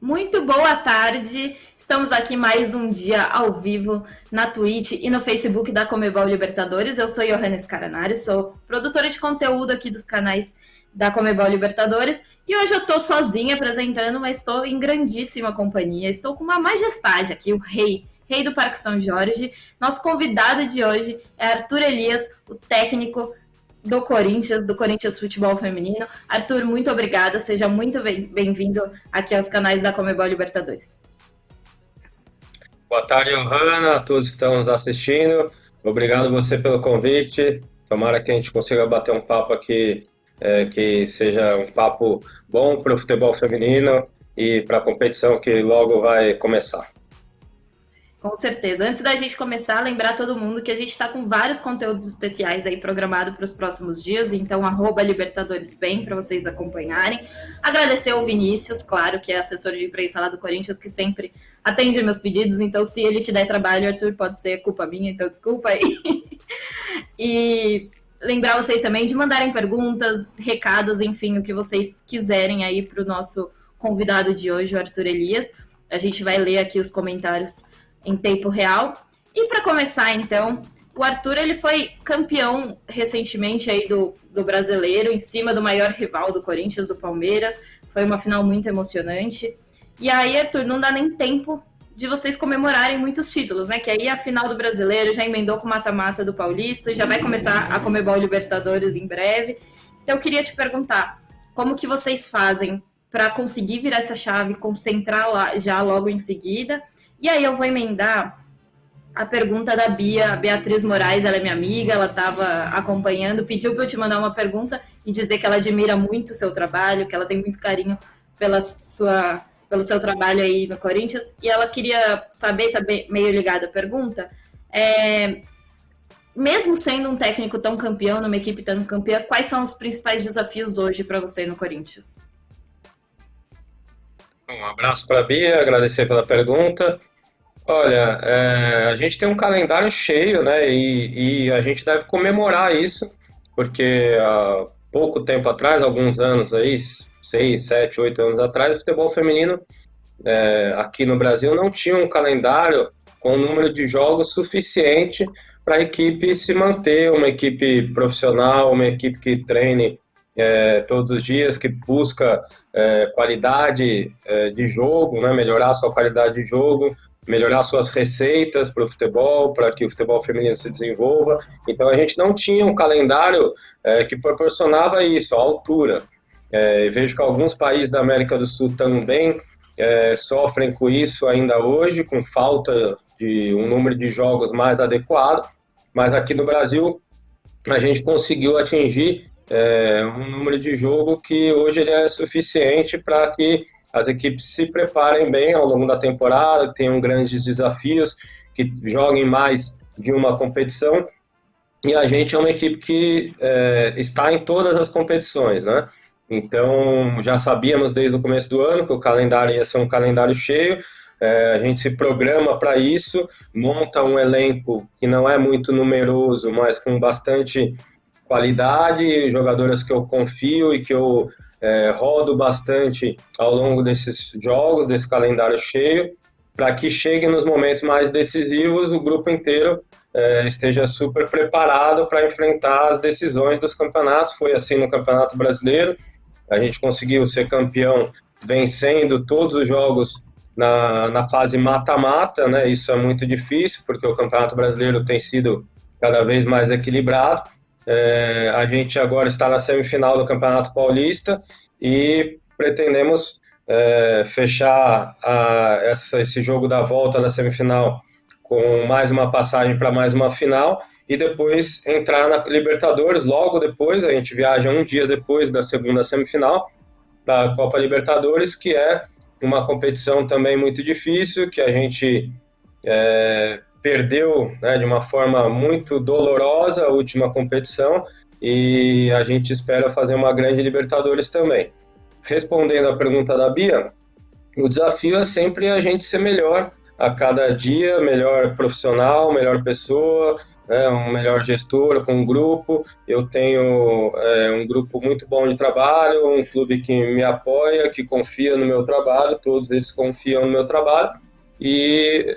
Muito boa tarde. Estamos aqui mais um dia ao vivo na Twitch e no Facebook da Comebol Libertadores. Eu sou Johannes Caranari, sou produtora de conteúdo aqui dos canais da Comebol Libertadores. E hoje eu estou sozinha apresentando, mas estou em grandíssima companhia. Estou com uma majestade aqui, o rei do Parque São Jorge. Nosso convidado de hoje é Arthur Elias, o técnico do Corinthians Futebol Feminino. Arthur, muito obrigada, seja muito bem-vindo aqui aos canais da Comebol Libertadores. Boa tarde, Johanna, a todos que estão nos assistindo. Obrigado você pelo convite. Tomara que a gente consiga bater um papo aqui, que seja um papo bom para o futebol feminino e para a competição que logo vai começar. Com certeza. Antes da gente começar, lembrar todo mundo que a gente está com vários conteúdos especiais aí programados para os próximos dias, então @LibertadoresFem para vocês acompanharem. Agradecer ao Vinícius, claro, que é assessor de imprensa lá do Corinthians, que sempre atende meus pedidos, então se ele te der trabalho, Arthur, pode ser culpa minha, então desculpa aí. E lembrar vocês também de mandarem perguntas, recados, enfim, o que vocês quiserem aí para o nosso convidado de hoje, o Arthur Elias. A gente vai ler aqui os comentários em tempo real. E para começar, então, o Arthur ele foi campeão recentemente aí do Brasileiro, em cima do maior rival do Corinthians, do Palmeiras. Foi uma final muito emocionante. E aí, Arthur, não dá nem tempo de vocês comemorarem muitos títulos, né? Que aí a final do Brasileiro já emendou com o mata-mata do Paulista, já vai começar a Comebol Libertadores em breve. Então, eu queria te perguntar, como que vocês fazem para conseguir virar essa chave, concentrar lá já logo em seguida? E aí eu vou emendar a pergunta da Bia, a Beatriz Moraes, ela é minha amiga, ela estava acompanhando, pediu para eu te mandar uma pergunta e dizer que ela admira muito o seu trabalho, que ela tem muito carinho pelo seu trabalho aí no Corinthians, e ela queria saber, também meio ligada à pergunta, mesmo sendo um técnico tão campeão, numa equipe tão campeã, quais são os principais desafios hoje para você no Corinthians? Um abraço para a Bia, agradecer pela pergunta. Olha, a gente tem um calendário cheio, né? E a gente deve comemorar isso, porque há pouco tempo atrás, alguns anos aí, 6, 7, 8 anos atrás, o futebol feminino aqui no Brasil não tinha um calendário com um número de jogos suficiente para a equipe se manter, uma equipe profissional, uma equipe que treine todos os dias, que busca qualidade de jogo, né? Melhorar a sua qualidade de jogo, melhorar suas receitas para o futebol, para que o futebol feminino se desenvolva. Então a gente não tinha um calendário que proporcionava isso, a altura. Vejo que alguns países da América do Sul também sofrem com isso ainda hoje, com falta de um número de jogos mais adequado, mas aqui no Brasil a gente conseguiu atingir um número de jogo que hoje ele é suficiente para que as equipes se preparem bem ao longo da temporada, que tenham grandes desafios, que joguem mais de uma competição. E a gente é uma equipe que está em todas as competições, né? Então, já sabíamos desde o começo do ano que o calendário ia ser um calendário cheio. A gente se programa para isso, monta um elenco que não é muito numeroso, mas com bastante qualidade, jogadoras que eu confio e que eu rodo bastante ao longo desses jogos, desse calendário cheio, para que chegue nos momentos mais decisivos, o grupo inteiro esteja super preparado para enfrentar as decisões dos campeonatos. Foi assim no Campeonato Brasileiro, a gente conseguiu ser campeão vencendo todos os jogos na fase mata-mata, né? Isso é muito difícil, porque o Campeonato Brasileiro tem sido cada vez mais equilibrado. A gente agora está na semifinal do Campeonato Paulista e pretendemos fechar esse jogo da volta da semifinal com mais uma passagem para mais uma final e depois entrar na Libertadores. Logo depois, a gente viaja um dia depois da segunda semifinal da Copa Libertadores, que é uma competição também muito difícil, que a gente perdeu, né, de uma forma muito dolorosa a última competição, e a gente espera fazer uma grande Libertadores também. Respondendo à pergunta da Bia, o desafio é sempre a gente ser melhor a cada dia, melhor profissional, melhor pessoa, né, um melhor gestor com um grupo. Eu tenho um grupo muito bom de trabalho, um clube que me apoia, que confia no meu trabalho, todos eles confiam no meu trabalho, e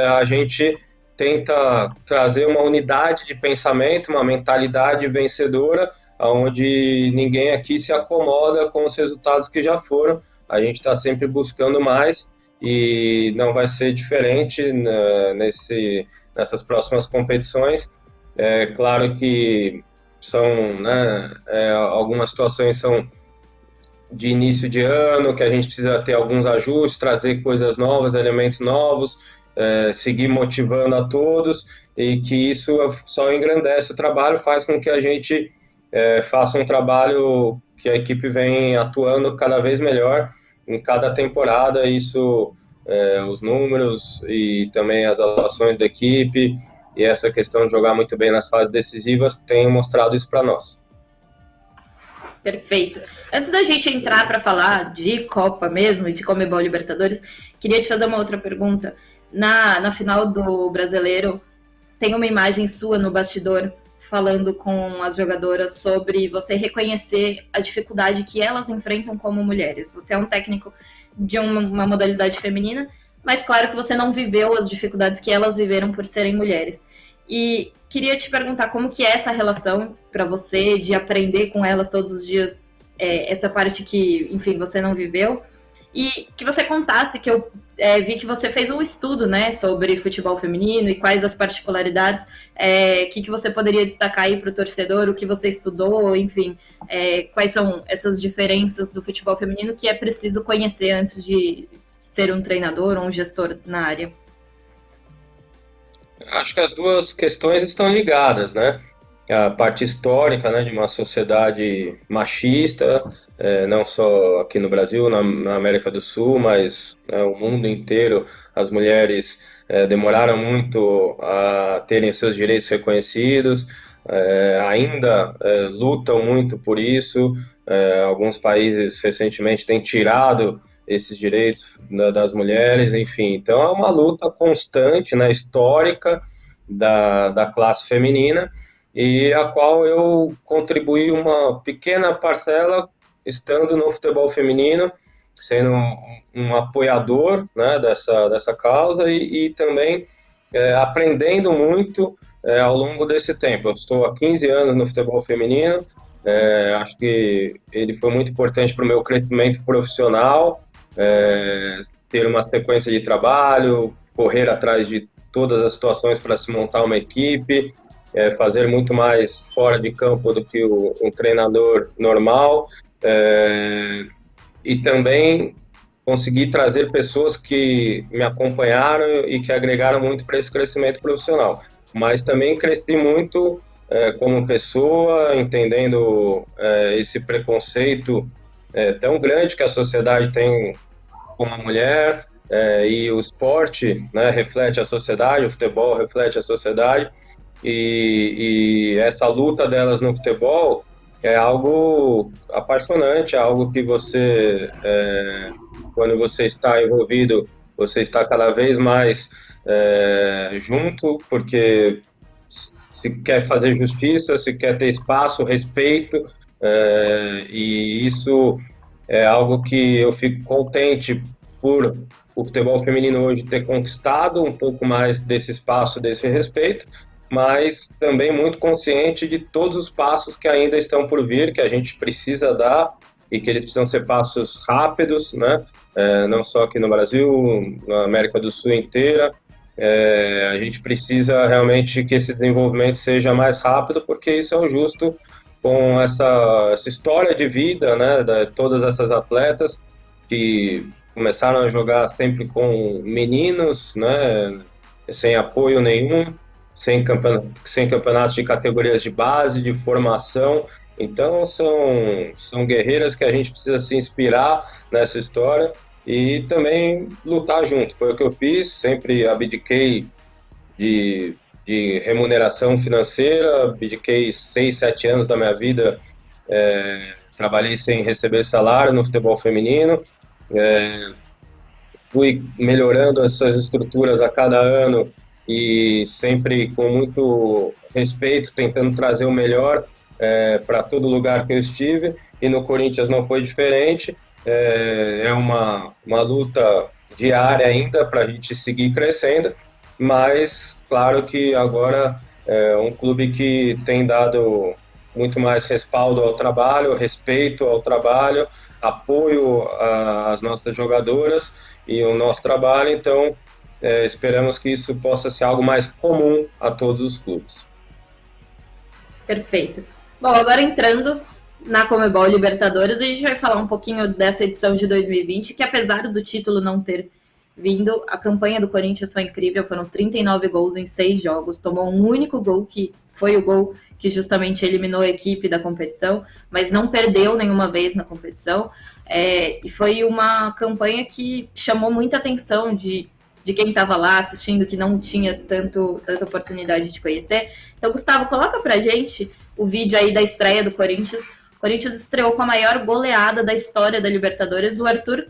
a gente tenta trazer uma unidade de pensamento, uma mentalidade vencedora, onde ninguém aqui se acomoda com os resultados que já foram. A gente está sempre buscando mais e não vai ser diferente, né, nessas próximas competições. É claro que são, né, algumas situações são de início de ano, que a gente precisa ter alguns ajustes, trazer coisas novas, elementos novos, seguir motivando a todos, e que isso só engrandece o trabalho, faz com que a gente faça um trabalho que a equipe vem atuando cada vez melhor em cada temporada. Isso, os números e também as atuações da equipe e essa questão de jogar muito bem nas fases decisivas tem mostrado isso para nós. Perfeito. Antes da gente entrar para falar de Copa mesmo, de Conmebol Libertadores, queria te fazer uma outra pergunta. Na final do Brasileiro, tem uma imagem sua no bastidor falando com as jogadoras sobre você reconhecer a dificuldade que elas enfrentam como mulheres. Você é um técnico de uma modalidade feminina, mas claro que você não viveu as dificuldades que elas viveram por serem mulheres. E queria te perguntar como que é essa relação para você, de aprender com elas todos os dias, essa parte que, enfim, você não viveu. E que você contasse, que eu vi que você fez um estudo, né, sobre futebol feminino e quais as particularidades, que você poderia destacar aí para o torcedor, o que você estudou, enfim, quais são essas diferenças do futebol feminino que é preciso conhecer antes de ser um treinador ou um gestor na área. Acho que as duas questões estão ligadas, né? A parte histórica, né, de uma sociedade machista, não só aqui no Brasil, na América do Sul, mas o mundo inteiro. As mulheres demoraram muito a terem seus direitos reconhecidos, ainda lutam muito por isso. Alguns países recentemente têm tirado esses direitos das mulheres, enfim. Então é uma luta constante, né, histórica da classe feminina, e a qual eu contribuí uma pequena parcela estando no futebol feminino, sendo um apoiador, né, dessa causa, e também aprendendo muito ao longo desse tempo. Eu estou há 15 anos no futebol feminino, acho que ele foi muito importante para o meu crescimento profissional, ter uma sequência de trabalho, correr atrás de todas as situações para se montar uma equipe, fazer muito mais fora de campo do que um treinador normal, e também conseguir trazer pessoas que me acompanharam e que agregaram muito para esse crescimento profissional. Mas também cresci muito como pessoa, entendendo esse preconceito tão grande que a sociedade tem com a mulher, e o esporte, né, reflete a sociedade, o futebol reflete a sociedade, e essa luta delas no futebol é algo apaixonante, é algo que você, quando você está envolvido, você está cada vez mais junto, porque se quer fazer justiça, se quer ter espaço, respeito, e isso é algo que eu fico contente por o futebol feminino hoje ter conquistado um pouco mais desse espaço, desse respeito, mas também muito consciente de todos os passos que ainda estão por vir, que a gente precisa dar, e que eles precisam ser passos rápidos, né? Não só aqui no Brasil, na América do Sul inteira. A gente precisa realmente que esse desenvolvimento seja mais rápido, porque isso é o justo com essa história de vida, né, de todas essas atletas que começaram a jogar sempre com meninos, né, sem apoio nenhum, sem campeonatos de categorias de base, de formação. Então são guerreiras que a gente precisa se inspirar nessa história e também lutar junto. Foi o que eu fiz, sempre abdiquei de remuneração financeira, abdiquei 6, 7 anos da minha vida, trabalhei sem receber salário no futebol feminino, fui melhorando essas estruturas a cada ano e sempre com muito respeito, tentando trazer o melhor para todo lugar que eu estive, e no Corinthians não foi diferente. É uma luta diária ainda para a gente seguir crescendo, mas claro que agora é um clube que tem dado muito mais respaldo ao trabalho, respeito ao trabalho, apoio às nossas jogadoras e o nosso trabalho, então esperamos que isso possa ser algo mais comum a todos os clubes. Perfeito. Bom, agora entrando na Conmebol Libertadores, a gente vai falar um pouquinho dessa edição de 2020, que apesar do título não ter vindo, a campanha do Corinthians foi incrível, foram 39 gols em 6 jogos, tomou um único gol, que foi o gol que justamente eliminou a equipe da competição, mas não perdeu nenhuma vez na competição, e foi uma campanha que chamou muita atenção de quem estava lá assistindo, que não tinha tanta oportunidade de conhecer. Então, Gustavo, coloca pra gente o vídeo aí da estreia do Corinthians. O Corinthians estreou com a maior goleada da história da Libertadores. O Arthur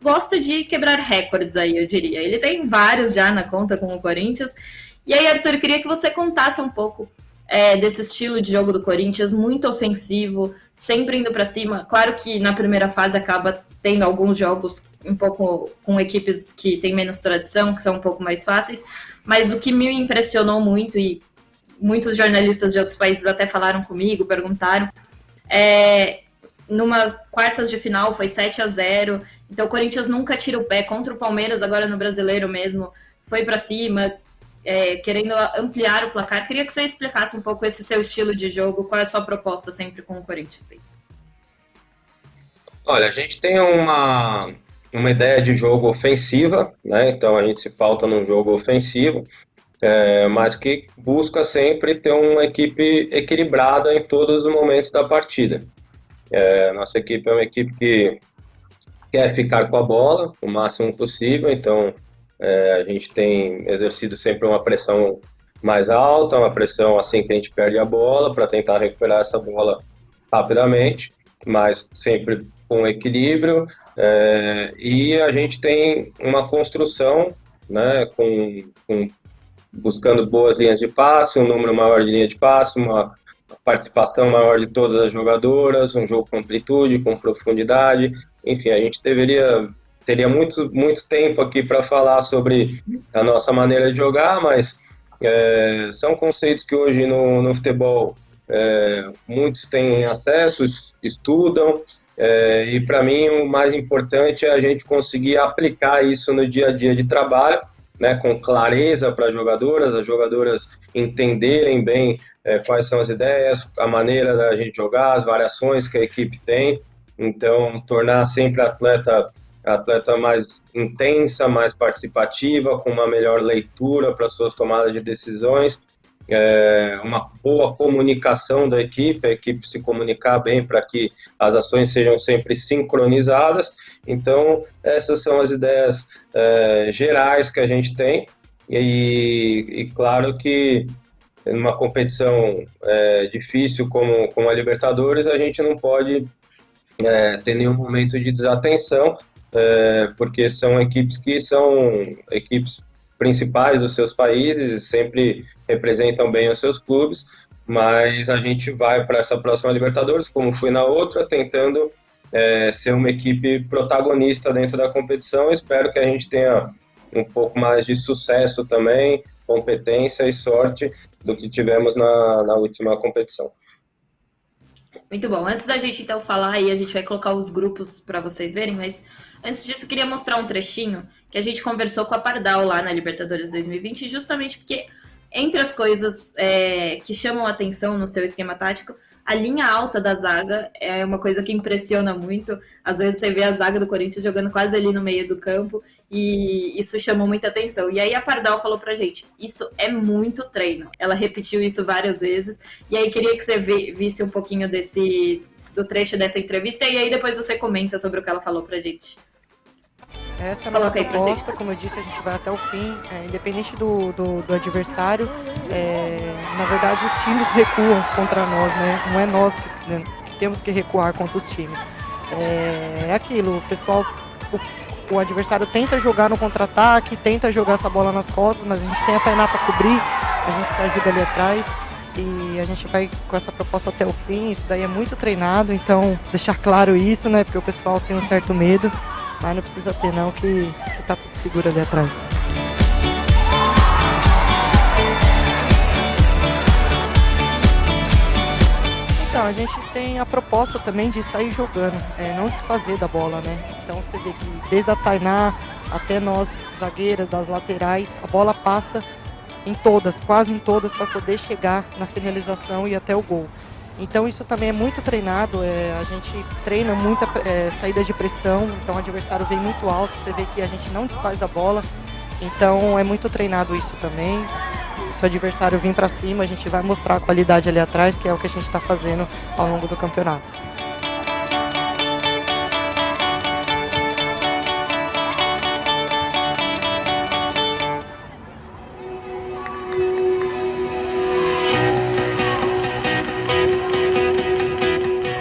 gosta de quebrar recordes aí, eu diria. Ele tem vários já na conta com o Corinthians. E aí, Arthur, queria que você contasse um pouco desse estilo de jogo do Corinthians, muito ofensivo, sempre indo para cima. Claro que na primeira fase acaba tendo alguns jogos um pouco com equipes que têm menos tradição, que são um pouco mais fáceis, mas o que me impressionou muito, e muitos jornalistas de outros países até falaram comigo, perguntaram, numas quartas de final foi 7-0, então o Corinthians nunca tira o pé, contra o Palmeiras, agora no Brasileiro mesmo, foi para cima, querendo ampliar o placar. Queria que você explicasse um pouco esse seu estilo de jogo, qual é a sua proposta sempre com o Corinthians? Olha, a gente tem uma ideia de jogo ofensiva, né? Então a gente se pauta num jogo ofensivo, mas que busca sempre ter uma equipe equilibrada em todos os momentos da partida. Nossa equipe é uma equipe que quer ficar com a bola o máximo possível, então a gente tem exercido sempre uma pressão mais alta, uma pressão assim que a gente perde a bola, para tentar recuperar essa bola rapidamente, mas sempre com equilíbrio, e a gente tem uma construção, né, buscando boas linhas de passe, um número maior de linhas de passe, uma participação maior de todas as jogadoras, um jogo com amplitude, com profundidade. Enfim, a gente teria muito tempo aqui para falar sobre a nossa maneira de jogar, mas são conceitos que hoje no futebol muitos têm acesso, estudam, e para mim o mais importante é a gente conseguir aplicar isso no dia a dia de trabalho, né, com clareza para as jogadoras entenderem bem quais são as ideias, a maneira da gente jogar, as variações que a equipe tem. Então, tornar sempre a atleta mais intensa, mais participativa, com uma melhor leitura para suas tomadas de decisões, uma boa comunicação da equipe, a equipe se comunicar bem para que as ações sejam sempre sincronizadas. Então, essas são as ideias gerais que a gente tem, e claro que numa competição difícil como a Libertadores, a gente não pode ter nenhum momento de desatenção, porque são equipes que são equipes principais dos seus países e sempre representam bem os seus clubes, mas a gente vai para essa próxima Libertadores, como foi na outra, tentando ser uma equipe protagonista dentro da competição. Espero que a gente tenha um pouco mais de sucesso também, competência e sorte do que tivemos na última competição. Muito bom. Antes da gente então falar aí, a gente vai colocar os grupos para vocês verem, mas antes disso eu queria mostrar um trechinho que a gente conversou com a Pardal lá na Libertadores 2020, justamente porque entre as coisas que chamam a atenção no seu esquema tático, a linha alta da zaga é uma coisa que impressiona muito. Às vezes você vê a zaga do Corinthians jogando quase ali no meio do campo e isso chamou muita atenção. E aí a Pardal falou pra gente, isso é muito treino. Ela repetiu isso várias vezes. E aí queria que você visse um pouquinho do trecho dessa entrevista e aí depois você comenta sobre o que ela falou pra gente. Essa é a nossa proposta, como eu disse, a gente vai até o fim, independente do adversário. Na verdade, os times recuam contra nós, né? Não é nós que temos que recuar contra os times. É aquilo, o pessoal o adversário tenta jogar no contra-ataque, tenta jogar essa bola nas costas, mas a gente tem a Tainá para cobrir, a gente se ajuda ali atrás e a gente vai com essa proposta até o fim. Isso daí é muito treinado, então deixar claro isso, né, porque o pessoal tem um certo medo, mas não precisa ter não, que tá tudo seguro ali atrás. Então, a gente tem a proposta também de sair jogando, não desfazer da bola, né? Então você vê que desde a Tainá até nós, zagueiras, das laterais, a bola passa em todas, quase em todas, para poder chegar na finalização e até o gol. Então isso também é muito treinado, a gente treina muita saída de pressão, então o adversário vem muito alto, você vê que a gente não desfaz da bola, então é muito treinado isso também. Se o adversário vir para cima, a gente vai mostrar a qualidade ali atrás, que é o que a gente está fazendo ao longo do campeonato.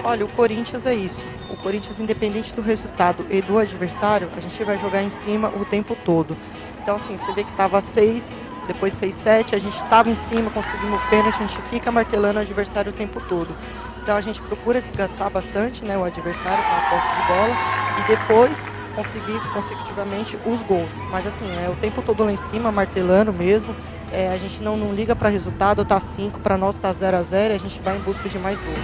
Olha, o Corinthians é isso. O Corinthians, independente do resultado e do adversário, a gente vai jogar em cima o tempo todo. Então, assim, você vê que estava 6, depois fez 7, a gente estava em cima, conseguimos o pênalti, a gente fica martelando o adversário o tempo todo. Então, a gente procura desgastar bastante, né, o adversário com a posse de bola e depois conseguir consecutivamente os gols. Mas, assim, o tempo todo lá em cima, martelando mesmo. A gente não liga para resultado, tá 5, para nós tá 0-0 e a gente vai em busca de mais gols.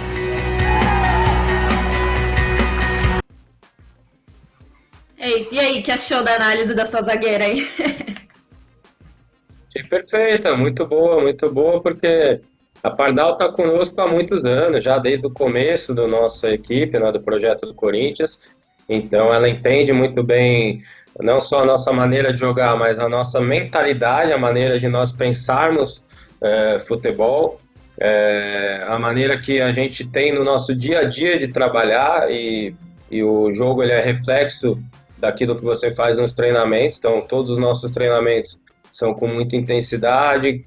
É isso. E aí, que achou da análise da sua zagueira aí? Perfeita, muito boa, porque a Pardal está conosco há muitos anos, já desde o começo da nossa equipe, né, do projeto do Corinthians. Então, ela entende muito bem não só a nossa maneira de jogar, mas a nossa mentalidade, a maneira de nós pensarmos futebol, a maneira que a gente tem no nosso dia a dia de trabalhar e o jogo ele é reflexo daquilo que você faz nos treinamentos. Então, todos os nossos treinamentos são com muita intensidade,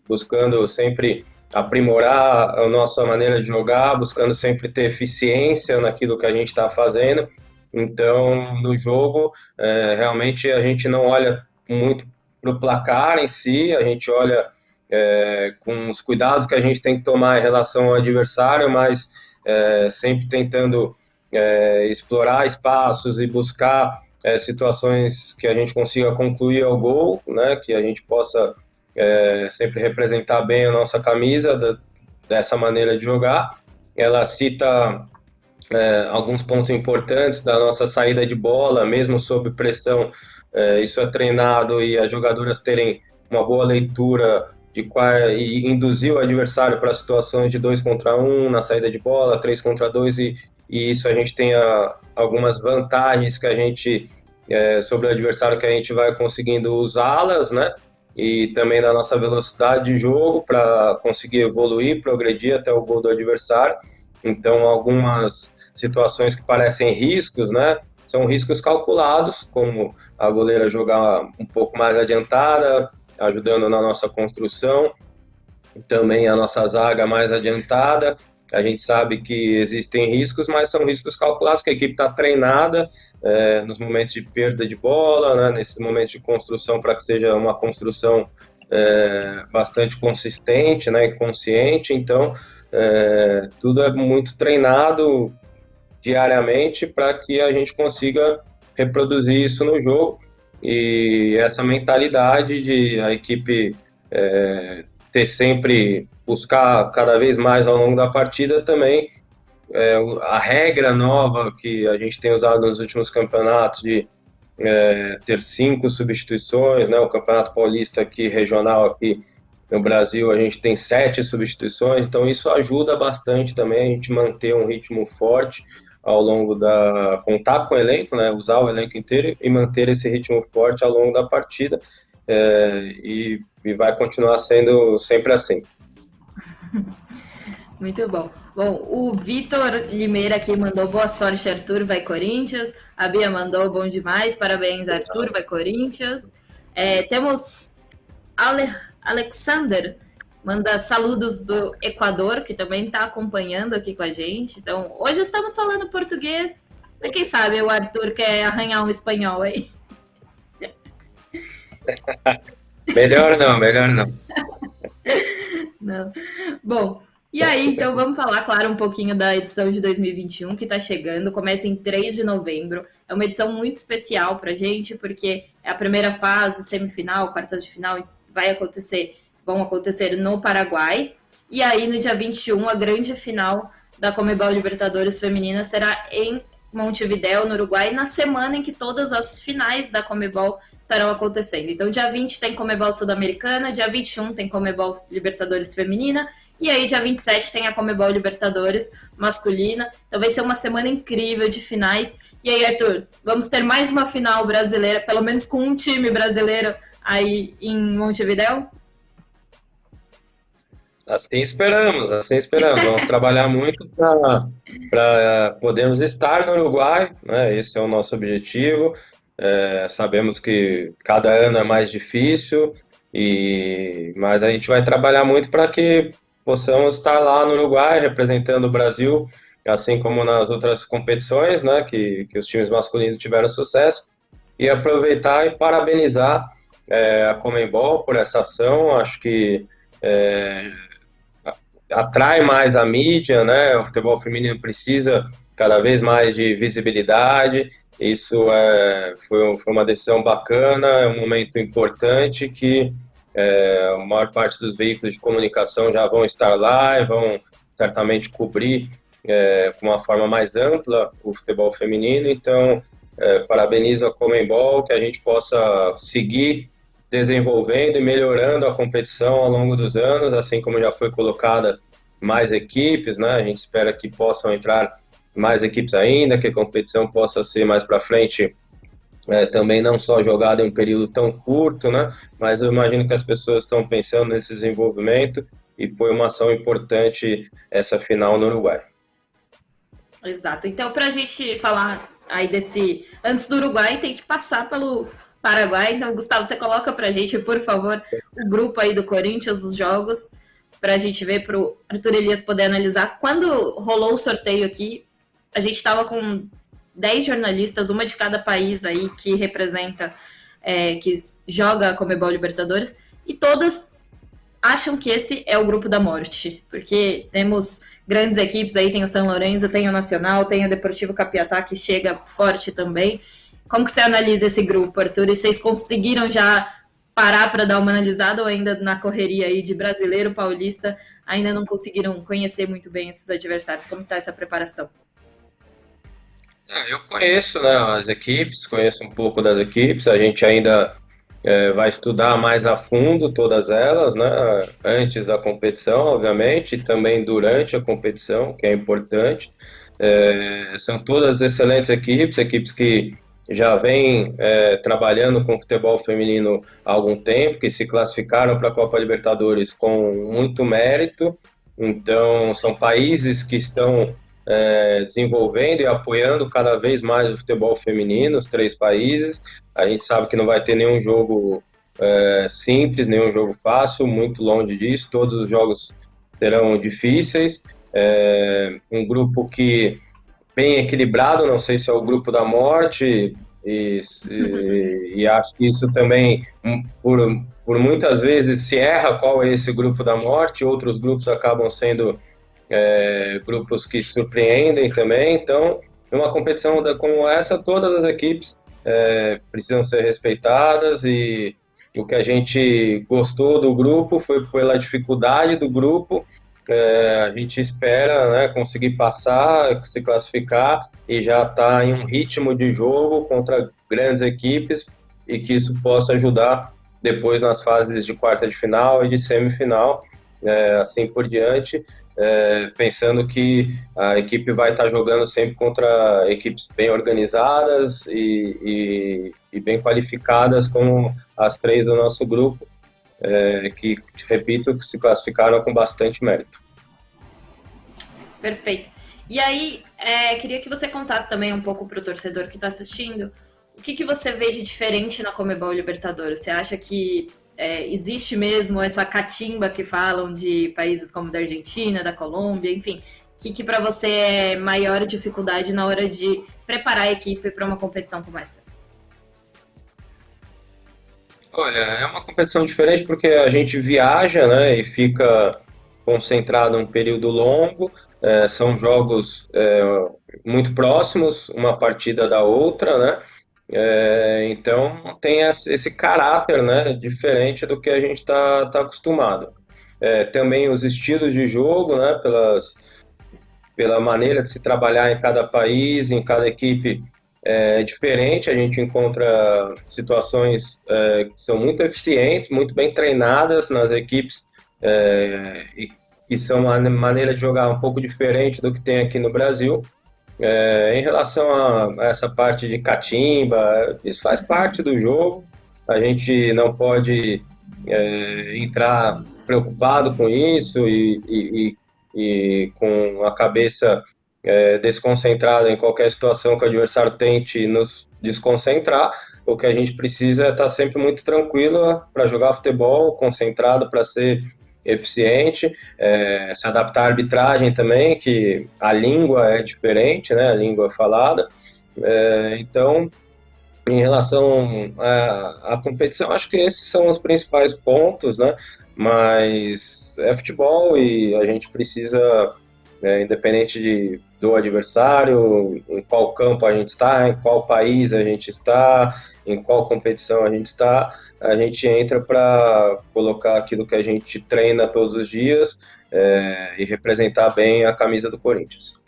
buscando sempre aprimorar a nossa maneira de jogar, buscando sempre ter eficiência naquilo que a gente está fazendo. Então, no jogo, realmente a gente não olha muito para o placar em si, a gente olha com os cuidados que a gente tem que tomar em relação ao adversário, mas sempre tentando explorar espaços e buscar situações que a gente consiga concluir ao gol, né, que a gente possa sempre representar bem a nossa camisa dessa maneira de jogar. Ela cita alguns pontos importantes da nossa saída de bola, mesmo sob pressão, isso é treinado e as jogadoras terem uma boa leitura e induzir o adversário para situações de 2 contra 1 na saída de bola, 3 contra 2 e isso a gente tem algumas vantagens que a gente sobre o adversário que a gente vai conseguindo usá-las, né? E também na nossa velocidade de jogo para conseguir evoluir, progredir até o gol do adversário. Então, algumas situações que parecem riscos, né? São riscos calculados, como a goleira jogar um pouco mais adiantada, ajudando na nossa construção, também a nossa zaga mais adiantada. A gente sabe que existem riscos, mas são riscos calculados, que a equipe está treinada nos momentos de perda de bola, né, nesses momentos de construção, para que seja uma construção bastante consistente, né, e consciente. Então, tudo é muito treinado diariamente para que a gente consiga reproduzir isso no jogo. E essa mentalidade de a equipe ter sempre, buscar cada vez mais ao longo da partida também, a regra nova que a gente tem usado nos últimos campeonatos de ter 5 substituições, né? O Campeonato Paulista aqui, regional aqui no Brasil, a gente tem 7 substituições, então isso ajuda bastante também a gente manter um ritmo forte ao longo contar com o elenco, né? Usar o elenco inteiro e manter esse ritmo forte ao longo da partida, e vai continuar sendo sempre assim. Muito bom. Bom, o Vitor Limeira aqui mandou boa sorte, Arthur, vai Corinthians. A Bia mandou bom demais, parabéns, Arthur, vai Corinthians. Temos Alexander, manda saludos do Equador, que também está acompanhando aqui com a gente. Então, hoje estamos falando português Mas quem sabe o Arthur quer arranhar um espanhol aí. Melhor não, melhor não. Não. Bom, e aí, então vamos falar, claro, um pouquinho da edição de 2021 que está chegando. Começa em 3 de novembro. É uma edição muito especial para a gente, porque é a primeira fase, semifinal, quartas de final, vão acontecer no Paraguai. E aí, no dia 21, a grande final da Conmebol Libertadores Feminina será em Montevidéu, no Uruguai, na semana em que todas as finais da Conmebol estarão acontecendo. Então, dia 20 tem Conmebol Sul-Americana, dia 21 tem Conmebol Libertadores Feminina, e aí dia 27 tem a Conmebol Libertadores Masculina. Então vai ser uma semana incrível de finais. E aí, Arthur, vamos ter mais uma final brasileira, pelo menos com um time brasileiro aí em Montevidéu? Assim esperamos, assim esperamos. Vamos trabalhar muito para podermos estar no Uruguai, né? Esse é o nosso objetivo. Sabemos que cada ano é mais difícil, mas a gente vai trabalhar muito para que possamos estar lá no Uruguai representando o Brasil, assim como nas outras competições, né? Que os times masculinos tiveram sucesso, e aproveitar e parabenizar a Conmebol por essa ação. Acho que atrai mais a mídia, né? O futebol feminino precisa cada vez mais de visibilidade. Isso foi uma decisão bacana, é um momento importante que a maior parte dos veículos de comunicação já vão estar lá e vão certamente cobrir com uma forma mais ampla o futebol feminino. Então, parabenizo a Conmebol, que a gente possa seguir desenvolvendo e melhorando a competição ao longo dos anos, assim como já foi colocada mais equipes, né? A gente espera que possam entrar mais equipes ainda, que a competição possa ser mais para frente também não só jogada em um período tão curto, né? Mas eu imagino que as pessoas estão pensando nesse desenvolvimento e foi uma ação importante essa final no Uruguai. Exato. Então, para a gente falar aí antes do Uruguai, tem que passar pelo Paraguai. Então, Gustavo, você coloca para a gente, por favor, o grupo aí do Corinthians, os jogos, para a gente ver, para o Arthur Elias poder analisar. Quando rolou o sorteio aqui, a gente estava com 10 jornalistas, uma de cada país aí que representa, que joga a Conmebol Libertadores, e todas acham que esse é o grupo da morte, porque temos grandes equipes aí, tem o São Lourenço, tem o Nacional, tem o Deportivo Capiatá, que chega forte também. Como que você analisa esse grupo, Arthur? E vocês conseguiram já parar para dar uma analisada ou ainda na correria aí de brasileiro, paulista, ainda não conseguiram conhecer muito bem esses adversários? Como está essa preparação? Eu conheço, né, as equipes, conheço um pouco das equipes, a gente ainda vai estudar mais a fundo todas elas, né, antes da competição, obviamente, e também durante a competição, que é importante. São todas excelentes equipes que já vêm trabalhando com futebol feminino há algum tempo, que se classificaram para a Copa Libertadores com muito mérito. Então, são países que estão desenvolvendo e apoiando cada vez mais o futebol feminino, os 3 países. A gente sabe que não vai ter nenhum jogo simples, nenhum jogo fácil, muito longe disso, todos os jogos serão difíceis. Um grupo que bem equilibrado, não sei se é o grupo da morte, e acho que isso também, por muitas vezes, se erra qual é esse grupo da morte, outros grupos acabam sendo grupos que surpreendem também. Então, numa competição como essa, todas as equipes precisam ser respeitadas, e o que a gente gostou do grupo foi pela dificuldade do grupo. A gente espera, né, conseguir passar, se classificar e já estar em um ritmo de jogo contra grandes equipes, e que isso possa ajudar depois nas fases de quarta de final e de semifinal, assim por diante, pensando que a equipe vai estar jogando sempre contra equipes bem organizadas e bem qualificadas, como as 3 do nosso grupo, que, repito, que se classificaram com bastante mérito. Perfeito. E aí, queria que você contasse também um pouco para o torcedor que está assistindo, o que você vê de diferente na Conmebol Libertadores? Você acha que existe mesmo essa catimba que falam de países como da Argentina, da Colômbia, enfim, que para você é maior dificuldade na hora de preparar a equipe para uma competição como essa? Olha, é uma competição diferente porque a gente viaja, né, e fica concentrado um período longo. São jogos muito próximos, uma partida da outra, né? Então tem esse caráter, né, diferente do que a gente tá acostumado. Também os estilos de jogo, né, pela maneira de se trabalhar em cada país, em cada equipe é diferente. A gente encontra situações que são muito eficientes, muito bem treinadas nas equipes e são uma maneira de jogar um pouco diferente do que tem aqui no Brasil. Em relação a essa parte de catimba, isso faz parte do jogo. A gente não pode entrar preocupado com isso e com a cabeça desconcentrada em qualquer situação que o adversário tente nos desconcentrar. O que a gente precisa é estar sempre muito tranquilo para jogar futebol, concentrado para ser eficiente, se adaptar à arbitragem também, que a língua é diferente, né, a língua falada. Então, em relação à competição, acho que esses são os principais pontos, né, mas é futebol e a gente precisa, independente do adversário, em qual campo a gente está, em qual país a gente está, em qual competição a gente está, a gente entra para colocar aquilo que a gente treina todos os dias e representar bem a camisa do Corinthians.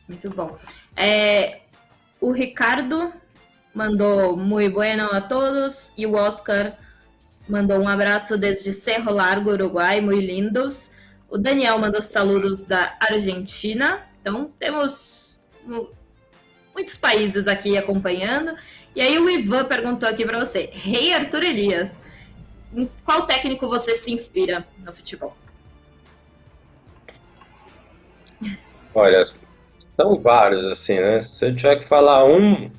Muito bom. O Ricardo mandou muito bueno a todos e o Oscar mandou um abraço desde Cerro Largo, Uruguai, muito lindos. O Daniel mandou saludos da Argentina. Então, temos muitos países aqui acompanhando. E aí o Ivan perguntou aqui para você, Rei Arthur Elias, em qual técnico você se inspira no futebol? Olha, são vários, assim, né? Se eu tiver que falar um,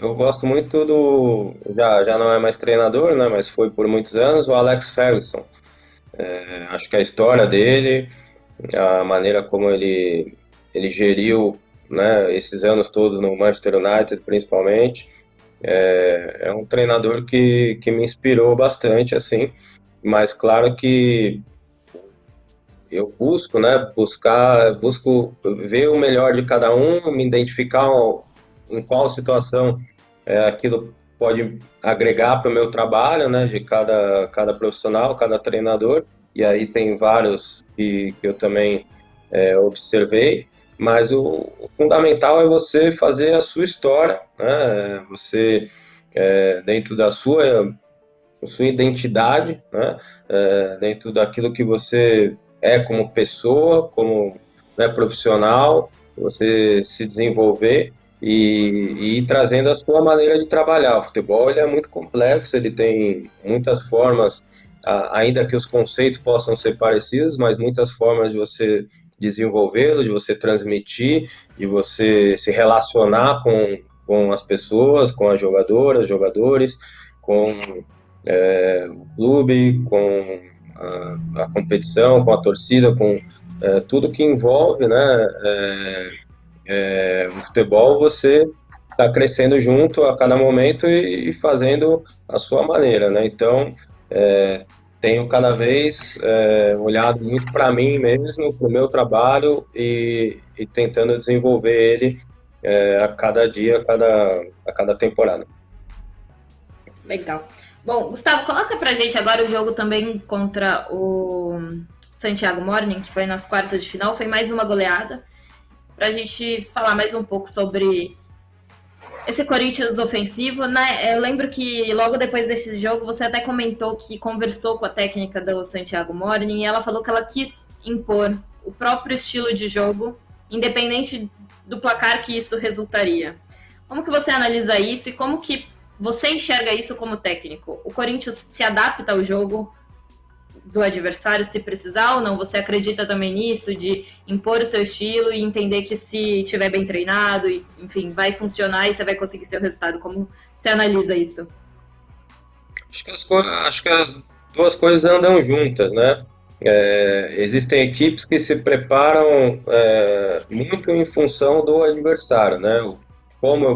eu gosto muito já não é mais treinador, né? Mas foi por muitos anos, o Alex Ferguson. Acho que a história dele, a maneira como ele geriu, né, esses anos todos no Manchester United, principalmente, é um treinador que me inspirou bastante, assim, mas claro que eu busco, né, busco ver o melhor de cada um, me identificar em qual situação aquilo pode agregar para o meu trabalho, né, de cada profissional, cada treinador, e aí tem vários que eu também observei, mas o fundamental é você fazer a sua história, né, você, dentro da sua identidade, né, dentro daquilo que você é como pessoa, como, né, profissional, você se desenvolver e ir trazendo a sua maneira de trabalhar. O futebol ele é muito complexo, ele tem muitas formas, ainda que os conceitos possam ser parecidos, mas muitas formas de você desenvolvê-lo, de você transmitir, de você se relacionar com as pessoas, com as jogadoras, jogadores, com o clube, com a competição, com a torcida, com tudo que envolve, né, o futebol. Você está crescendo junto a cada momento e fazendo a sua maneira, né? Então, tenho cada vez olhado muito para mim mesmo, para o meu trabalho e tentando desenvolver ele a cada dia, a cada temporada. Legal. Bom, Gustavo, coloca pra gente agora o jogo também contra o Santiago Morning, que foi nas quartas de final, foi mais uma goleada, pra gente falar mais um pouco sobre esse Corinthians ofensivo, né? Eu lembro que logo depois desse jogo você até comentou que conversou com a técnica do Santiago Morning e ela falou que ela quis impor o próprio estilo de jogo, independente do placar que isso resultaria. Como que você analisa isso e como que você enxerga isso como técnico? O Corinthians se adapta ao jogo do adversário se precisar ou não? Você acredita também nisso, de impor o seu estilo e entender que se estiver bem treinado, enfim, vai funcionar e você vai conseguir seu resultado? Como você analisa isso? Acho que as duas coisas andam juntas, né? Existem equipes que se preparam muito em função do adversário, né? Como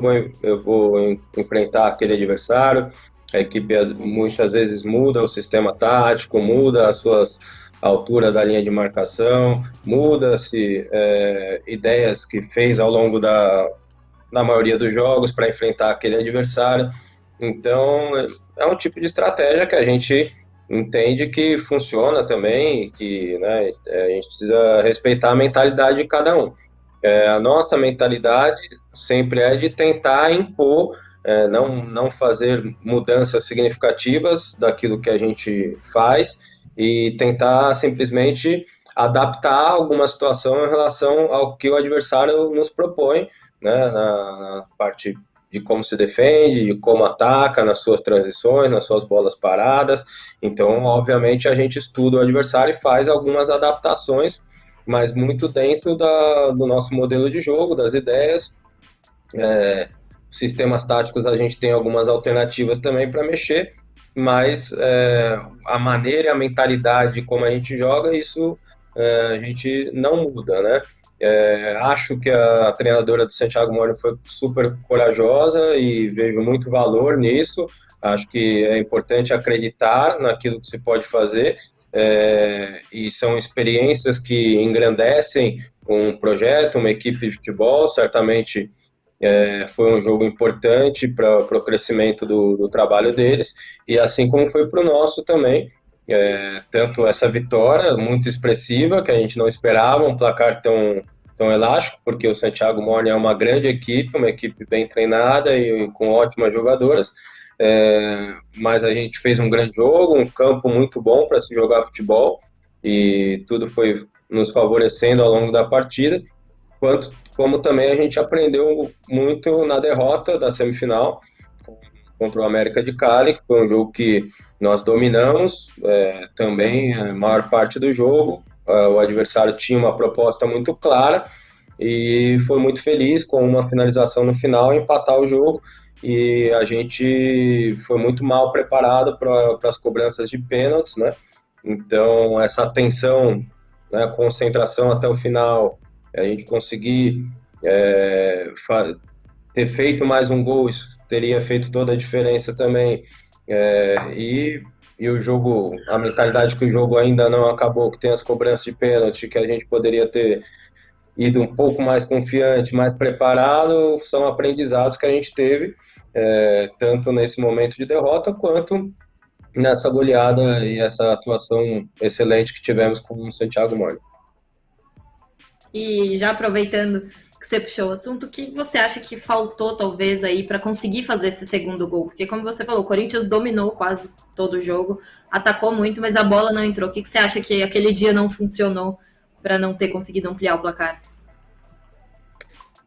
eu vou enfrentar aquele adversário. A equipe muitas vezes muda o sistema tático, muda a altura da linha de marcação, muda-se ideias que fez ao longo na maioria dos jogos para enfrentar aquele adversário. Então, é um tipo de estratégia que a gente entende que funciona também, que, né, a gente precisa respeitar a mentalidade de cada um. A nossa mentalidade sempre é de tentar impor, não fazer mudanças significativas daquilo que a gente faz e tentar simplesmente adaptar alguma situação em relação ao que o adversário nos propõe, né, na parte de como se defende, de como ataca nas suas transições, nas suas bolas paradas. Então, obviamente, a gente estuda o adversário e faz algumas adaptações, mas muito dentro do nosso modelo de jogo, das ideias. Sistemas táticos, a gente tem algumas alternativas também para mexer, mas a maneira e a mentalidade como a gente joga, isso a gente não muda, né? Acho que a treinadora do Santiago Morning foi super corajosa e vejo muito valor nisso. Acho que é importante acreditar naquilo que se pode fazer, e são experiências que engrandecem um projeto, uma equipe de futebol. Certamente foi um jogo importante para o crescimento do trabalho deles, e assim como foi para o nosso também. Tanto essa vitória muito expressiva, que a gente não esperava, um placar tão elástico, porque o Santiago Morning é uma grande equipe, uma equipe bem treinada e com ótimas jogadoras, mas a gente fez um grande jogo, um campo muito bom para se jogar futebol, e tudo foi nos favorecendo ao longo da partida, como também a gente aprendeu muito na derrota da semifinal contra o América de Cali, que foi um jogo que nós dominamos também a maior parte do jogo. O adversário tinha uma proposta muito clara e foi muito feliz com uma finalização no final empatar o jogo, e a gente foi muito mal preparado para as cobranças de pênaltis, né? Então, essa atenção, né, concentração até o final, a gente conseguir ter feito mais um gol, isso teria feito toda a diferença também. E o jogo, a mentalidade que o jogo ainda não acabou, que tem as cobranças de pênalti, que a gente poderia ter ido um pouco mais confiante, mais preparado, são aprendizados que a gente teve, tanto nesse momento de derrota, quanto nessa goleada e essa atuação excelente que tivemos com o Santiago Morning. E já aproveitando que você puxou o assunto, o que você acha que faltou, talvez, aí para conseguir fazer esse segundo gol? Porque, como você falou, o Corinthians dominou quase todo o jogo, atacou muito, mas a bola não entrou. O que você acha que aquele dia não funcionou para não ter conseguido ampliar o placar?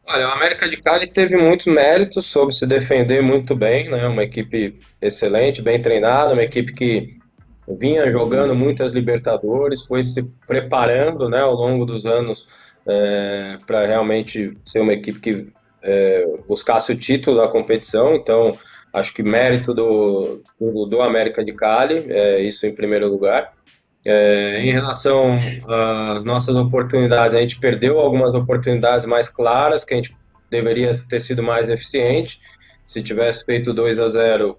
Olha, o América de Cali teve muitos méritos, soube se defender muito bem, né? Uma equipe excelente, bem treinada, uma equipe que vinha jogando muitas Libertadores, foi se preparando, né, ao longo dos anos, para realmente ser uma equipe que buscasse o título da competição. Então, acho que mérito do América de Cali, isso em primeiro lugar. Em relação às nossas oportunidades, a gente perdeu algumas oportunidades mais claras, que a gente deveria ter sido mais eficiente. Se tivesse feito 2-0,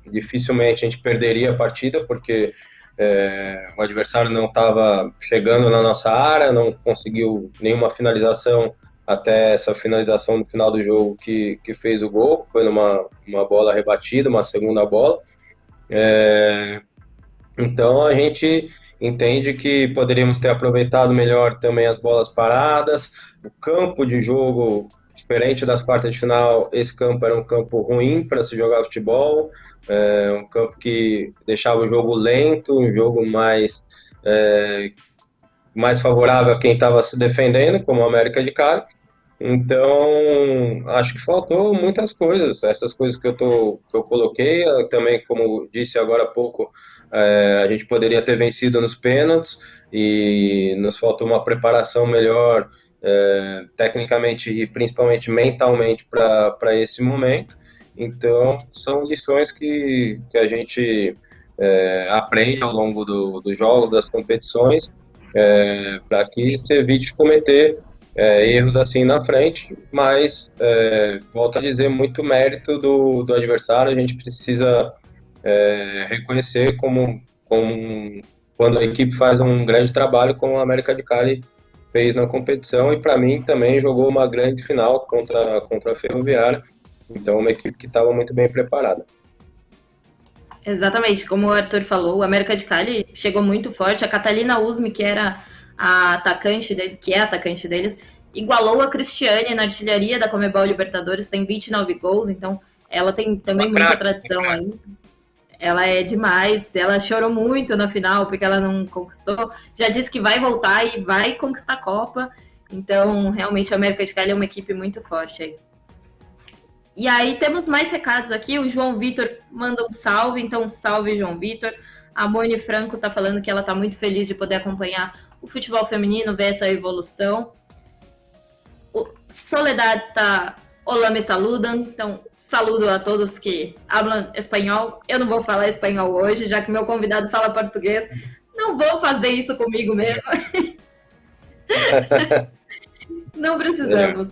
dificilmente a gente perderia a partida, porque o adversário não estava chegando na nossa área, não conseguiu nenhuma finalização até essa finalização no final do jogo que fez o gol. Foi numa bola rebatida, uma segunda bola. Então a gente entende que poderíamos ter aproveitado melhor também as bolas paradas, o campo de jogo, diferente das quartas de final. Esse campo era um campo ruim para se jogar futebol, um campo que deixava o jogo lento, um jogo mais favorável a quem estava se defendendo, como o América de Cali. Então, acho que faltou muitas coisas, essas coisas que eu coloquei, também, como disse agora há pouco, a gente poderia ter vencido nos pênaltis, e nos faltou uma preparação melhor, tecnicamente e principalmente mentalmente, para esse momento. Então, são lições que a gente aprende ao longo dos jogos, das competições, para que se evite cometer erros assim na frente, mas, volto a dizer, muito mérito do adversário. A gente precisa reconhecer como quando a equipe faz um grande trabalho, como a América de Cali fez na competição, e para mim também jogou uma grande final contra a Ferroviária, então uma equipe que estava muito bem preparada. Exatamente, como o Arthur falou, o América de Cali chegou muito forte. A Catalina Usme, que era a atacante deles, que é a atacante deles, igualou a Cristiane na artilharia da Conmebol Libertadores, tem 29 gols, então ela tem também muita tradição aí. Ela é demais, ela chorou muito na final porque ela não conquistou, já disse que vai voltar e vai conquistar a Copa, então realmente a América de Cali é uma equipe muito forte aí. E aí temos mais recados aqui, o João Vitor manda um salve, então salve João Vitor. A Moni Franco tá falando que ela tá muito feliz de poder acompanhar o futebol feminino, ver essa evolução. O Soledad tá, olá, me saludam, então saludo a todos que falam espanhol. Eu não vou falar espanhol hoje, já que meu convidado fala português, não vou fazer isso comigo mesmo. Não precisamos.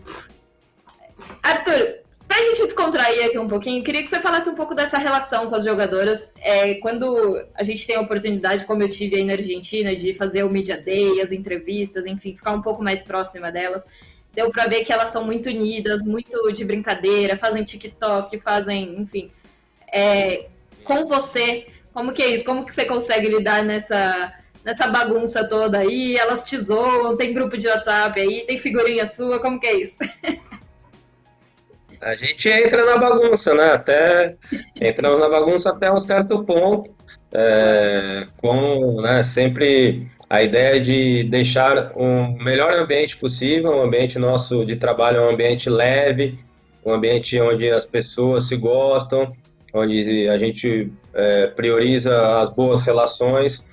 Arthur, para a gente descontrair aqui um pouquinho, queria que você falasse um pouco dessa relação com as jogadoras. Quando a gente tem a oportunidade, como eu tive aí na Argentina, de fazer o Media Day, as entrevistas, enfim, ficar um pouco mais próxima delas, deu para ver que elas são muito unidas, muito de brincadeira, fazem TikTok, fazem, enfim. Com você, como que é isso? Como que você consegue lidar nessa bagunça toda aí? Elas te zoam, tem grupo de WhatsApp aí, tem figurinha sua, como que é isso? A gente entra na bagunça, né? Entramos na bagunça até um certo ponto, né, sempre a ideia de deixar um melhor ambiente possível, um ambiente nosso de trabalho, um ambiente leve, um ambiente onde as pessoas se gostam, onde a gente prioriza as boas relações.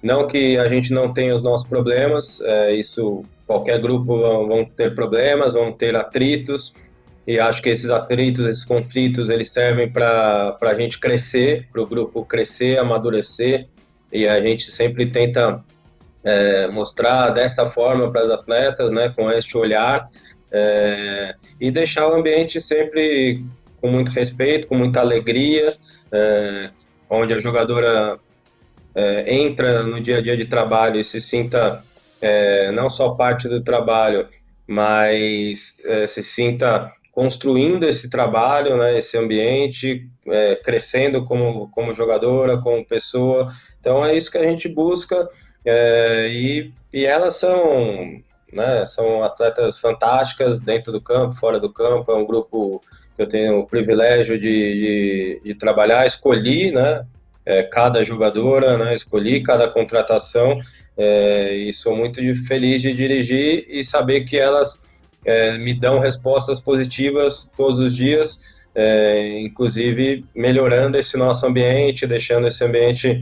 Não que a gente não tenha os nossos problemas, isso, qualquer grupo vão ter problemas, vão ter atritos, e acho que esses atritos, esses conflitos, eles servem para a gente crescer, para o grupo crescer, amadurecer, e a gente sempre tenta mostrar dessa forma para as atletas, né, com este olhar, e deixar o ambiente sempre com muito respeito, com muita alegria, onde a jogadora entra no dia a dia de trabalho e se sinta não só parte do trabalho, mas se sinta construindo esse trabalho, né, esse ambiente, crescendo como jogadora, como pessoa. Então é isso que a gente busca, e elas são atletas fantásticas dentro do campo, fora do campo. É um grupo que eu tenho o privilégio de trabalhar, escolhi, né, cada jogadora, né, escolhi cada contratação, e sou muito feliz de dirigir e saber que elas me dão respostas positivas todos os dias, inclusive melhorando esse nosso ambiente, deixando esse ambiente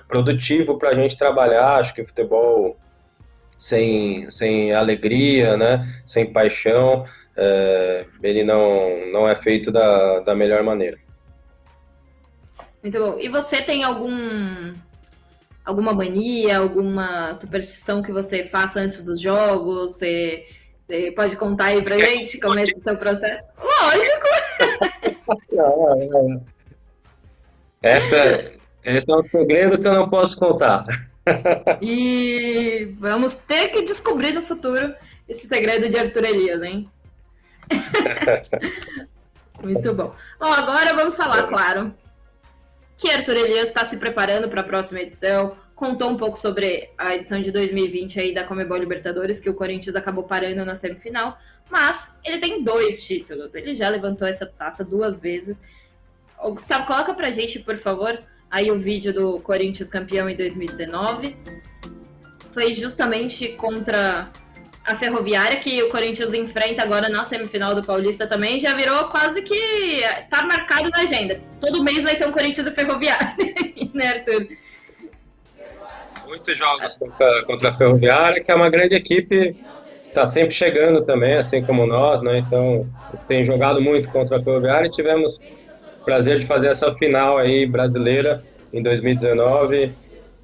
produtivo para a gente trabalhar. Acho que o futebol sem alegria, né, sem paixão, ele não é feito da melhor maneira. Muito bom. E você tem alguma mania, alguma superstição que você faça antes dos jogos? Você pode contar aí pra gente como é esse seu processo? Lógico! Esse é um segredo que eu não posso contar. E vamos ter que descobrir no futuro esse segredo de Arthur Elias, hein? Muito bom. Bom, agora vamos falar, claro, que Arthur Elias está se preparando para a próxima edição. Contou um pouco sobre a edição de 2020 aí da Conmebol Libertadores, que o Corinthians acabou parando na semifinal, mas ele tem 2 títulos, ele já levantou essa taça 2 vezes. Ô, Gustavo, coloca pra gente, por favor, aí o vídeo do Corinthians campeão em 2019. Foi justamente contra a Ferroviária, que o Corinthians enfrenta agora na semifinal do Paulista também. Já virou quase que... tá marcado na agenda. Todo mês vai ter um Corinthians e Ferroviária, né, Arthur? Muitos jogos contra a Ferroviária, que é uma grande equipe, está sempre chegando também, assim como nós, né? Então, tem jogado muito contra a Ferroviária e tivemos o prazer de fazer essa final aí brasileira em 2019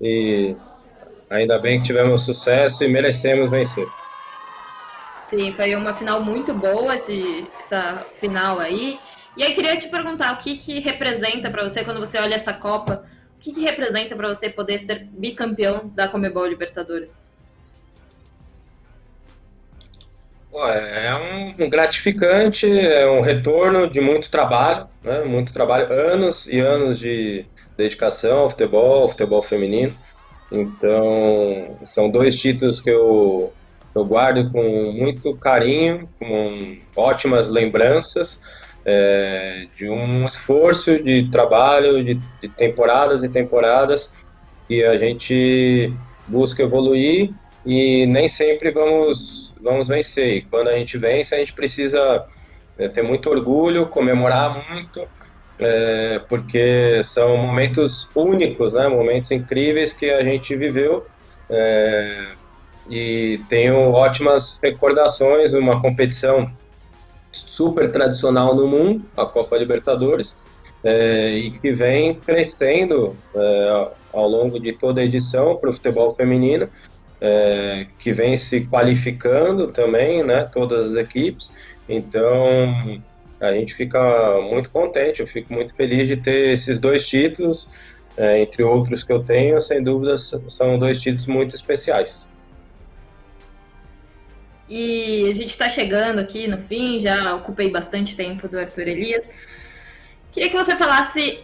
e ainda bem que tivemos sucesso e merecemos vencer. Sim, foi uma final muito boa essa final aí. E aí queria te perguntar o que representa para você quando você olha essa Copa, o que representa para você poder ser bicampeão da Conmebol Libertadores? É um gratificante, é um retorno de muito trabalho, né? Muito trabalho, anos e anos de dedicação ao futebol feminino. Então, são 2 títulos que eu guardo com muito carinho, com ótimas lembranças, de um esforço de trabalho, de temporadas e temporadas, e a gente busca evoluir e nem sempre vamos vencer. E quando a gente vence, a gente precisa ter muito orgulho, comemorar muito, porque são momentos únicos, né? Momentos incríveis que a gente viveu, e tenho ótimas recordações, uma competição super tradicional no mundo, a Copa Libertadores, e que vem crescendo ao longo de toda a edição para o futebol feminino, que vem se qualificando também, né, todas as equipes. Então a gente fica muito contente, eu fico muito feliz de ter esses 2 títulos, entre outros que eu tenho, sem dúvida são 2 títulos muito especiais. E a gente está chegando aqui no fim, já ocupei bastante tempo do Arthur Elias. Queria que você falasse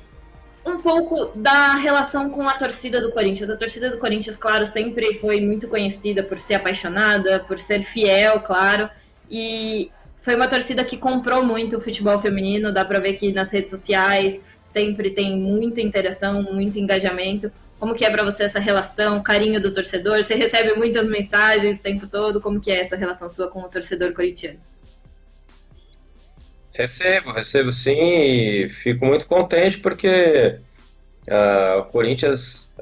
um pouco da relação com a torcida do Corinthians. A torcida do Corinthians, claro, sempre foi muito conhecida por ser apaixonada, por ser fiel, claro, e foi uma torcida que comprou muito o futebol feminino. Dá para ver que nas redes sociais sempre tem muita interação, muito engajamento. Como que é para você essa relação, carinho do torcedor? Você recebe muitas mensagens o tempo todo? Como que é essa relação sua com o torcedor corintiano? Recebo sim, e fico muito contente porque o Corinthians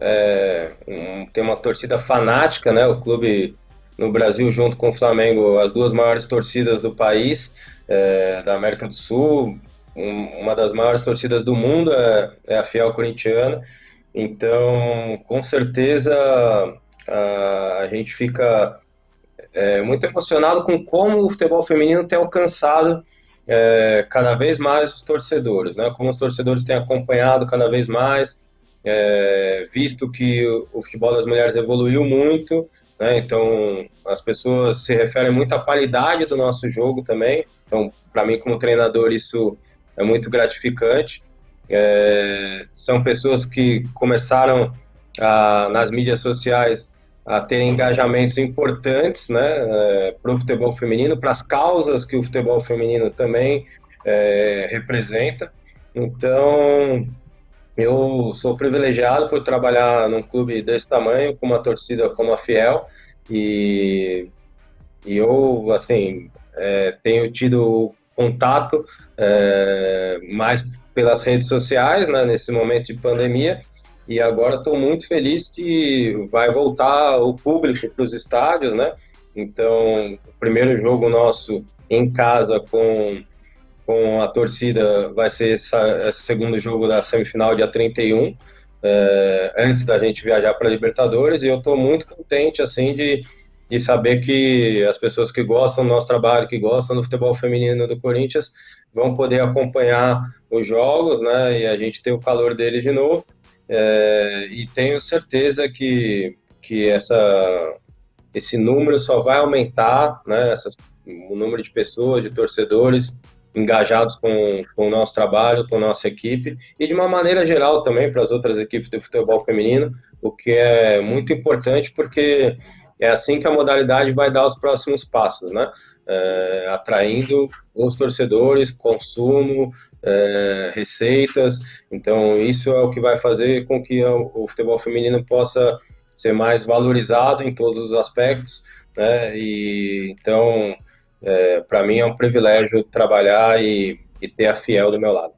tem uma torcida fanática, né? O clube no Brasil, junto com o Flamengo, as 2 maiores torcidas do país, da América do Sul, uma das maiores torcidas do mundo é a fiel corintiana. Então, com certeza, a gente fica muito emocionado com como o futebol feminino tem alcançado cada vez mais os torcedores, né? Como os torcedores têm acompanhado cada vez mais, visto que o futebol das mulheres evoluiu muito, né? Então as pessoas se referem muito à qualidade do nosso jogo também. Então, para mim como treinador, isso é muito gratificante. São pessoas que começaram nas mídias sociais a ter engajamentos importantes, né, para o futebol feminino, para as causas que o futebol feminino também representa. Então, eu sou privilegiado por trabalhar num clube desse tamanho, com uma torcida como a Fiel, e eu, assim, tenho tido contato mais pelas redes sociais, né, nesse momento de pandemia, e agora estou muito feliz que vai voltar o público para os estádios, né? Então, o primeiro jogo nosso em casa com a torcida vai ser esse segundo jogo da semifinal, dia 31, antes da gente viajar para a Libertadores, e eu estou muito contente, assim, de saber que as pessoas que gostam do nosso trabalho, que gostam do futebol feminino do Corinthians, vão poder acompanhar os jogos, né? E a gente tem o calor deles de novo. E tenho certeza que esse número só vai aumentar, né? O número de pessoas, de torcedores engajados com o nosso trabalho, com a nossa equipe, e de uma maneira geral também para as outras equipes do futebol feminino, o que é muito importante, porque é assim que a modalidade vai dar os próximos passos, né? Atraindo os torcedores, consumo, receitas. Então isso é o que vai fazer com que o futebol feminino possa ser mais valorizado em todos os aspectos, né? E então, para mim é um privilégio trabalhar e ter a Fiel do meu lado.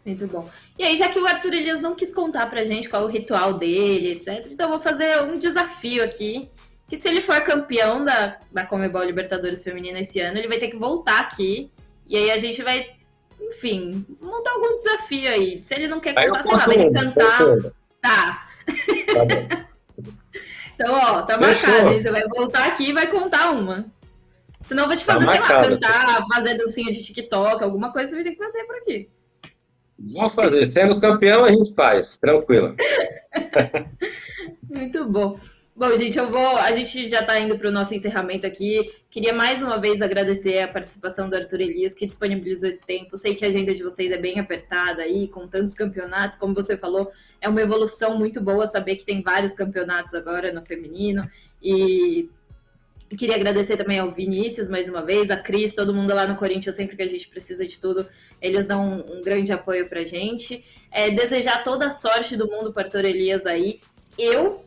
Muito bom. E aí, já que o Arthur Elias não quis contar pra gente qual é o ritual dele, etc., então eu vou fazer um desafio aqui, que se ele for campeão da Conmebol Libertadores Feminina esse ano, ele vai ter que voltar aqui, e aí a gente vai enfim, montar algum desafio aí. Se ele não quer Aí eu contar, sei lá, posso vai ter que uma, cantar. posso. Tá. Tá bom. Então, ó, tá marcado, hein? Você vai voltar aqui e vai contar uma. Senão eu vou te Tá fazer, sei lá, marcado. cantar, fazer dancinha de TikTok, alguma coisa você vai ter que fazer por aqui. Vamos fazer. Sendo campeão, a gente faz. Tranquilo. Muito bom. Bom, gente, a gente já está indo para o nosso encerramento aqui. Queria mais uma vez agradecer a participação do Arthur Elias, que disponibilizou esse tempo. Sei que a agenda de vocês é bem apertada aí, com tantos campeonatos. Como você falou, é uma evolução muito boa saber que tem vários campeonatos agora no feminino. E queria agradecer também ao Vinícius, mais uma vez, a Cris, todo mundo lá no Corinthians, sempre que a gente precisa de tudo, eles dão um grande apoio pra gente. Desejar toda a sorte do mundo para Arthur Elias aí. Eu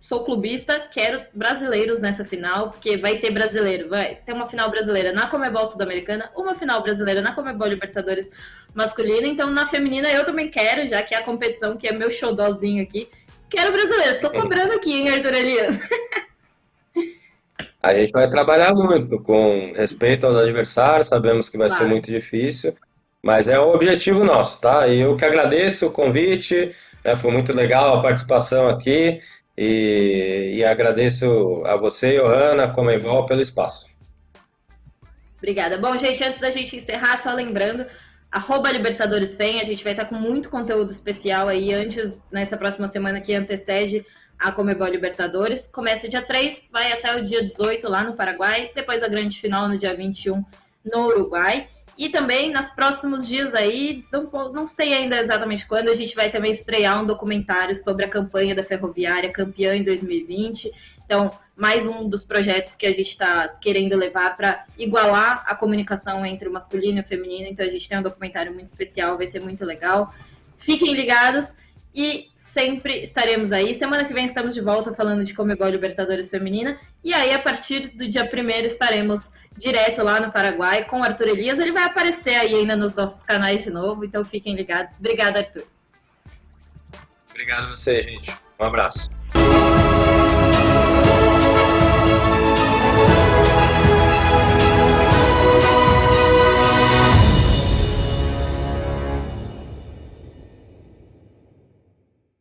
sou clubista, quero brasileiros nessa final, porque vai ter brasileiro, vai ter uma final brasileira na Conmebol Sul-Americana, uma final brasileira na Conmebol Libertadores masculina, então na feminina eu também quero, já que é a competição que é meu xodózinho aqui, quero brasileiros, estou cobrando aqui, hein, Arthur Elias? A gente vai trabalhar muito com respeito aos adversários, sabemos que vai ser muito difícil, mas é o objetivo nosso, tá? E eu que agradeço o convite, né, foi muito legal a participação aqui e agradeço a você, Johanna, a Conmebol, pelo espaço. Obrigada. Bom, gente, antes da gente encerrar, só lembrando, @LibertadoresFem, a gente vai estar com muito conteúdo especial aí antes, nessa próxima semana que antecede a Conmebol Libertadores. Começa dia 3, vai até o dia 18 lá no Paraguai, depois a grande final no dia 21 no Uruguai. E também, nos próximos dias aí, não sei ainda exatamente quando, a gente vai também estrear um documentário sobre a campanha da Ferroviária, campeã em 2020. Então, mais um dos projetos que a gente está querendo levar para igualar a comunicação entre o masculino e o feminino. Então, a gente tem um documentário muito especial, vai ser muito legal. Fiquem ligados. E sempre estaremos aí. Semana que vem estamos de volta falando de Conmebol Libertadores Feminina. E aí, a partir do dia 1º, estaremos direto lá no Paraguai com o Arthur Elias. Ele vai aparecer aí ainda nos nossos canais de novo, então fiquem ligados. Obrigada, Arthur. Obrigado a você, gente. Um abraço.